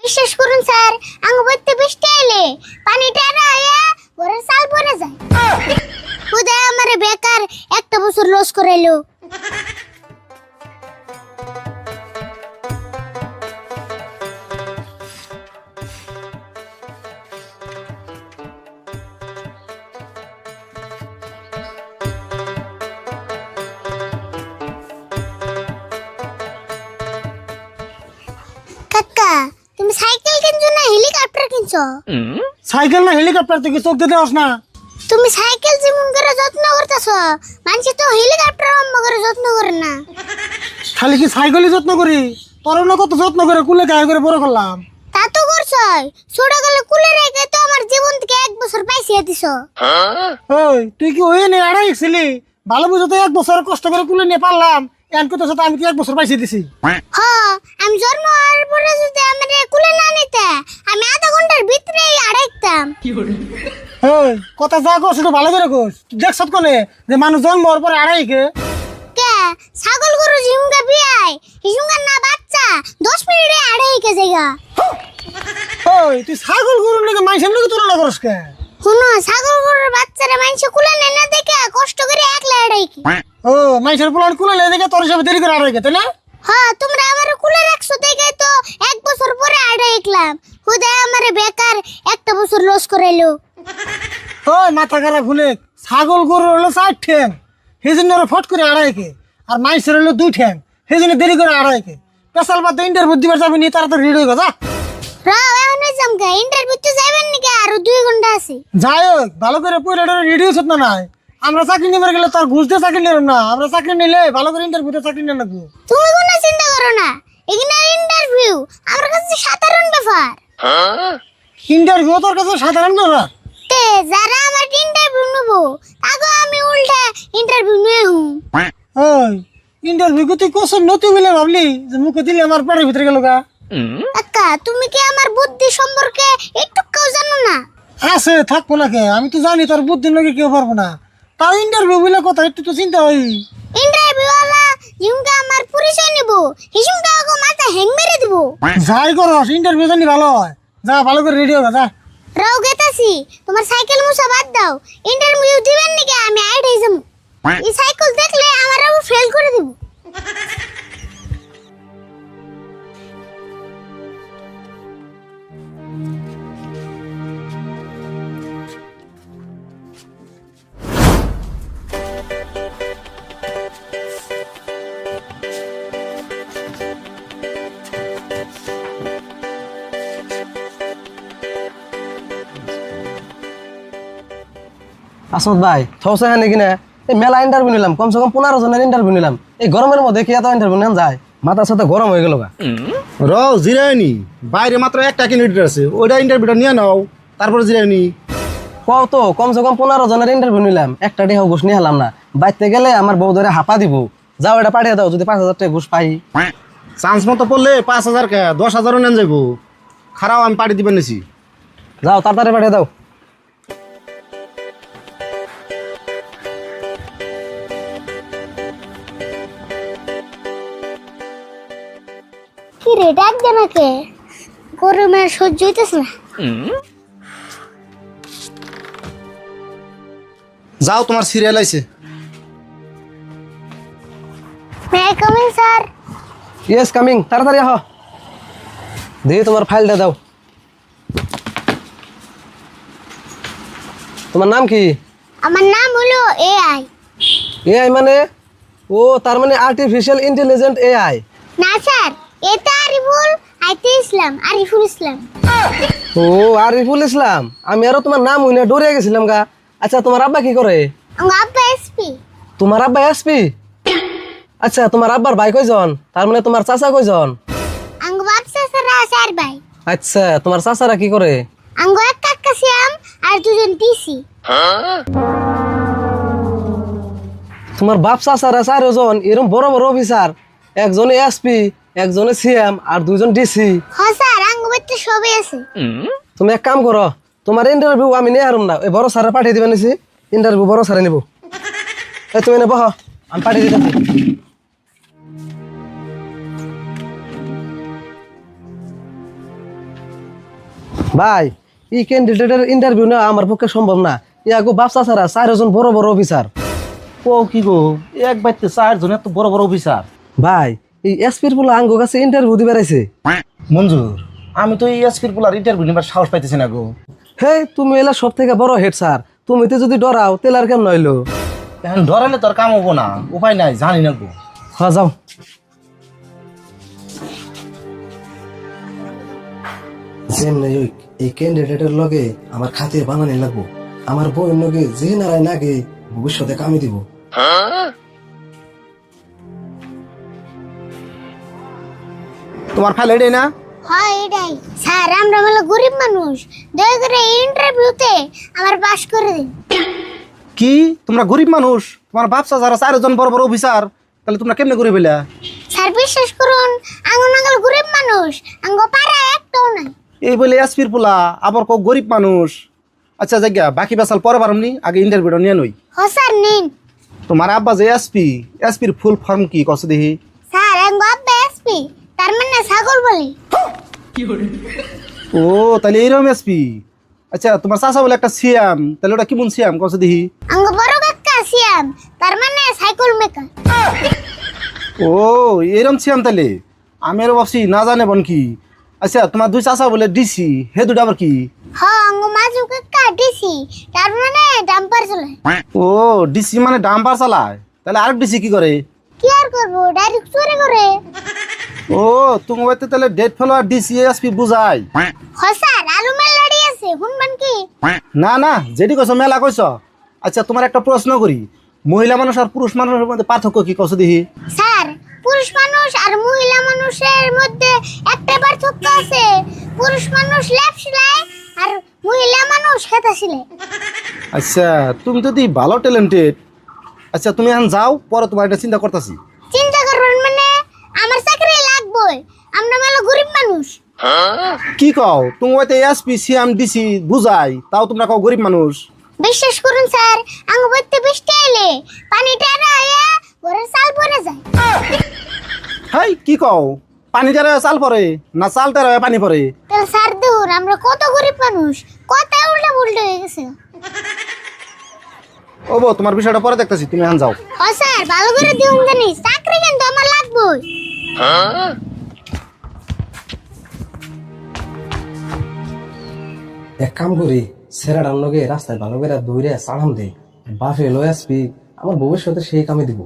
বিশ্বাস করুন স্যার আঙ্গ বইতে বৃষ্টি এলে পানিটা আয়া ঘরের চাল পড়ে যায় খুদাই আমারে বেকার একটা বছর লস করাইলো। কাকা তুমি সাইকেল কিনছো না হেলিকপ্টার কিনছো? সাইকেল না হেলিকপ্টার থেকে চোখ দিতে হস না। তুমি সাইকেল যেমন করে যত্ন করতেছো মানুষ তো হেলিকপ্টার অম্ম করে যত্ন করে না। খালি কি সাইকেলই যত্ন করি, তোর না কত যত্ন করে কুলে গায়ে করে বড় করলাম। তা তো করছই, ছোট গেলে কুলে রেখে তো আমার জীবন থেকে 1 বছর পাইছিয়ে দিছো। ওই তুই কি ওই নিয়ে আড়াই ছিলি? ভালো বুঝো তো 1 বছর কষ্ট করে কুলে নিয়ে পারলাম, এন কত সাথে আমি কি 1 বছর পাইছি দিছি। হ্যাঁ আমি জন্ম হওয়ার পরে যদি আমার কুলে না নিতে আমি আধা ঘন্টার ভিতরেই আড়াইতাম। ওই কথা যা কর সেটা ভালো করে কর। দেখছ কোনে যে মানুষ জন্ম হওয়ার পরে আড়াই কে কে ছাগল গরু ঝিমুঙ্গা বিয়াই হিসুঙ্গা না বাচ্চা 10 মিনিটে আড়াই কে জায়গা। ওই তুই ছাগল গরুর নাকি মাইসের নাকি তুলনা করস কে? শুনো ছাগল গরুর বাচ্চারা মানুষ কুলে নেয় না দেখে কষ্ট করে একলা আড়াই কি। ও মাইসের পোলার কুলে লে দেখে তোর হিসাবে দেরি করে আড়াই কে, তাই না? হ্যাঁ তোমরা আমার কুলে রাখছো দেখে তো 1 বছর পরে আড়াইকলাম খুদাই আমারে বেকার একটা বছর লস করাইলো। ওই মাথা খারাপ ভুলে ছাগল গরু হলো 4 ঠ্যাং, সেই জন্য ওরা ফট করে আড়াই কে, আর মাইসের হলো 2 ঠ্যাং, সেই জন্য দেরি করে আড়াই কে। পেশাল বাদ ইন্টারভিউ দিবার যাবি নি, তাড়াতাড়ি রেডি হয়ে যা। রাও এখন জামকা ইন্টারভিউতে যাবেন নাকি আরো 2 ঘন্টা আছে? যাই হোক ভালো করে পড়ে রেডি হচ্ছে না নাই। আমরা চাকরি নিবার গেলে তার ঘুষ দিয়ে চাকরি নিলাম না, আমরা চাকরি নিলে ভালো করে ইন্টারভিউতে চাকরি নিয়ে নেবো। তুমি কোনো চিন্তা করো না, এখানে ইন্টারভিউ আমার কাছে সাধারণ ব্যাপার। ইন্টারভিউ তোর কাছে সাধারণ ব্যাপার? তে যারা আমার ইন্টারভিউ নেব তাকে আমি উল্টা ইন্টারভিউ নিয়ে হুম। ওই ইন্টারভিউ কি তুই কোশ্চেন নতি বলে ভাবলি যে মুখে দিলে আমার পেটের ভিতরে গেল গা? কাকা তুমি কি আমার বুদ্ধি সম্পর্কে একটুও জানো না? আছে থাকবো না কে, আমি তো জানি তোর বুদ্ধির লোকে কেউ পারবো না, তাও ইন্টারভিউ বলে কথা একটু তো চিন্তা হয়। ইন্টারভিউ ওয়ালা জিমকা আমার পরিচয় নেব হিসুমকা ওকে মাথা হ্যাং মেরে দিব। যাই করস ইন্টারভিউ জানি ভালো হয়, যা ভালো করে রেডি হবে যা। রাও গেতাছি তোমার সাইকেল মুছা বাদ দাও, ইন্টারভিউ দিবেন নাকি আমি আইডাই যাবো। এই সাইকেল দেখলে আমার আবার ফেল করে দিব। আসমত ভাই থৌসা হ্যাঁ নাকি না? এই মেলা ইন্টারভিউ নিলাম, কমসে কম 15 জনের ইন্টারভিউ নিলাম। এই গরমের মধ্যে কি এত ইন্টারভিউ নেন যায়? মাথার সাথে গরম হয়ে গেল গা। জিরায়নি বাইরে মাত্র একটা ক্যান্ডিডেট আছে, ওইটা ইন্টারভিউটা নিয়ে নাও, তারপরে জিরায়নি। কও তো কমসে কম 15 জনের ইন্টারভিউ নিলাম, একটা টাকা ঘুষ নিয়ে হলাম না। বাইতে গেলে আমার বউ ধরে হাঁপা দিব। যাও এটা পাঠিয়ে দাও, যদি 5000 টাকা ঘুষ পাই। চান্স মতো পড়লে 5000 কে 10,000 নেন যাবো। খারাপ আমি পাঠিয়ে দিবেন নিছি। যাও তাড়াতাড়ি পাঠিয়ে দাও। কি রে ডাক দে নাকে, গরমে সহ্য হইতেছে না। যাও তোমার সিরিয়াল আইছে। May I coming sir? Yes coming, তাড়াতাড়ি আহ। দিয়ে তোমার ফাইলটা দাও। তোমার নাম কি? আমার নাম হলো এআই। এআই মানে? ও তার মানে আর্টিফিশিয়াল ইন্টেলিজেন্ট এআই। না স্যার, এটা আরিফুল ইসলাম, আরিফুল ইসলাম। ও আরিফুল ইসলাম, আমি আরো তোমার নাম হইনা ডরে গেছিলাম গা। আচ্ছা তোমার আব্বা কি করে? আমার আব্বা এসপি। তোমার আব্বা এসপি? আচ্ছা তোমার আব্বার ভাই কয়জন? তার মানে তোমার চাচা কয়জন? আঙ্গ বাপ চাচারা স্যার ভাই। আচ্ছা তোমার চাচারা কি করে? আঙ্গ এক কাকা সিয়াম আর 2জন টিসি। তোমার বাপ চাচারা 4জন এরকম বড় বড় অফিসার, একজনে এসপি, একজনে সিএম আর 2জন ডিসি। হ্যাঁ স্যার আঙ্গ বাড়িতে সবই আছে। তুমি এক কাম করো, তোমার ইন্টারভিউ আমি নিয়ে হারুম না, ওই বড় স্যারে পাঠিয়ে দিবেন নিছি। ইন্টারভিউ বড় স্যারে নিব। এই তুমি নেবো, আমি পাঠিয়ে দিতেছি। ভাই এই ক্যান্ডিডেটের ইন্টারভিউ নেওয়া আমার পক্ষে সম্ভব না। ইয়াগো বাপসা ছাড়া 4 জন বড় বড় অফিসার। ও কি গো, এক বাইতে 4 জন এত বড় বড় অফিসার। ভাই এই এসপির বলে আঙ্গো কাছে ইন্টারভিউ দিবে রাইছে। মঞ্জুর, আমি তো এই এসপির পোলার ইন্টারভিউ নিবার সাহস পাইতেছি না গো। হে তুমি এলা সব থেকে বড় হেড স্যার, তুমি তো যদি ডরাও তেল আর কেমন হইলো। এখন ধরালে তোর কাম হবো না, উপায় নাই, জানি না গো। হ্যাঁ যাও। যেমনি এই ক্যান্ডিডেটের লগে আমার খাতির বানানি লাগবো। আমার বউয়ের লগে যে নারায় নাগে ভবিষ্যতে কামি দিব। তোমার ফাইল এটাই না? হয় এটাই স্যার, আমরা হলো গরিব মানুষ, দয়া করে এই ইন্টারভিউতে আমার পাস করে দিন। কি তোমরা গরিব মানুষ? তোমার বাপসা যারা 4 জন বড় বড় অফিসার, তাহলে তোমরা কেমনে গরিব হইলা? স্যার বিশ্বাস করুন, আঙ্গনাগল গরিব মানুষ, আঙ্গ পাড়া একটাও নাই। এই বলে এসপির পোলা আবার কো গরিব মানুষ। আচ্ছা জায়গা বাকি বেসাল পরে পারমনি, আগে ইন্টারভিউটা নিয়ে নই। হ স্যার নিন। তোমার আব্বা যে এসপি, এসপির ফুল ফর্ম কি কস দেখি? স্যার আঙ্গ আব্বা এসপি, তার মানে ছাগল বলি। ও তাহলে এইরকম এসপি। আচ্ছা তোমার চাচা বলে একটা সিএম, তাহলে ওটা কেমন সিএম কস দেখি? আঙ্গ বড় কাকা সিয়াম, তার মানে সাইকেল মেকার। ও এরকম সিএম তাহলে আমি আরো ভাবছি না জানে বন কি। আচ্ছা তোমার 2 চাচা বলে ডিসি, হে দুটা আবার কি? হ আঙ্গ মাজু কাকা ডিসি, তার মানে ডাম্পার চলে। ও ডিসি মানে ডাম্পার চালায়, তাহলে আরেক ডিসি কি করে? কি আর করবো, ডাইরেক্ট চুরি করে। ও তুমি হয়তো তাহলে ডেট ফেলো আর ডিসি এসপি বুঝাই। হ স্যার আরো মেলাড়ি আছে, শুনবেন কি? না না যেটি কইছ মেলা কইছ। আচ্ছা তোমার একটা প্রশ্ন করি, মহিলা মানুষ আর পুরুষ মানুষের মধ্যে পার্থক্য কি কস দেখি? স্যার পুরুষ মানুষ আর মহিলা মানুষের মধ্যে একটা পার্থক্য আছে, পুরুষ মানুষ লেপ সেলাই আর মহিলা মানুষ হাতা সেলাই। আচ্ছা তুমি তো ভালো ট্যালেন্টেড। আচ্ছা তুমি এখন যাও, পরে তোমার একটা চিন্তা করতেছি। চিন্তা করবেন মানে আমার চাকরি লাগবে, আমরা মেলা গরিব মানুষ। কি কও, তুমি হয়তো এসপি সিএম ডিসি বুঝাই, তাও তোমরা কও গরিব মানুষ। বিশ্বাস করুন স্যার, আঙ্গ বইতে বৃষ্টি এলে পানি টেরা হইয়া ঘরের চাল পরে যায়। হাই কি কও, পানি টারে চাল পরে না চাল টারে পানি পরে? তাহলে স্যার দেখুন আমরা কত গরিব মানুষ, কত উল্টা পুল্টা হয়ে গেছে। ও বউ তোমার বিষয়টা পরে দেখতেছি, তুমি এখন যাও। ও স্যার ভালো করে দিউন জানি, চাকরি কিন্তু আমার লাগবে। এক কাম করি, সেরাডার লগে রাস্তায় ভালো করে দৌড়ে চালাম দেই, বাপে লয়ে আসবি, আমার ভবিষ্যতে সেই কামে দিব।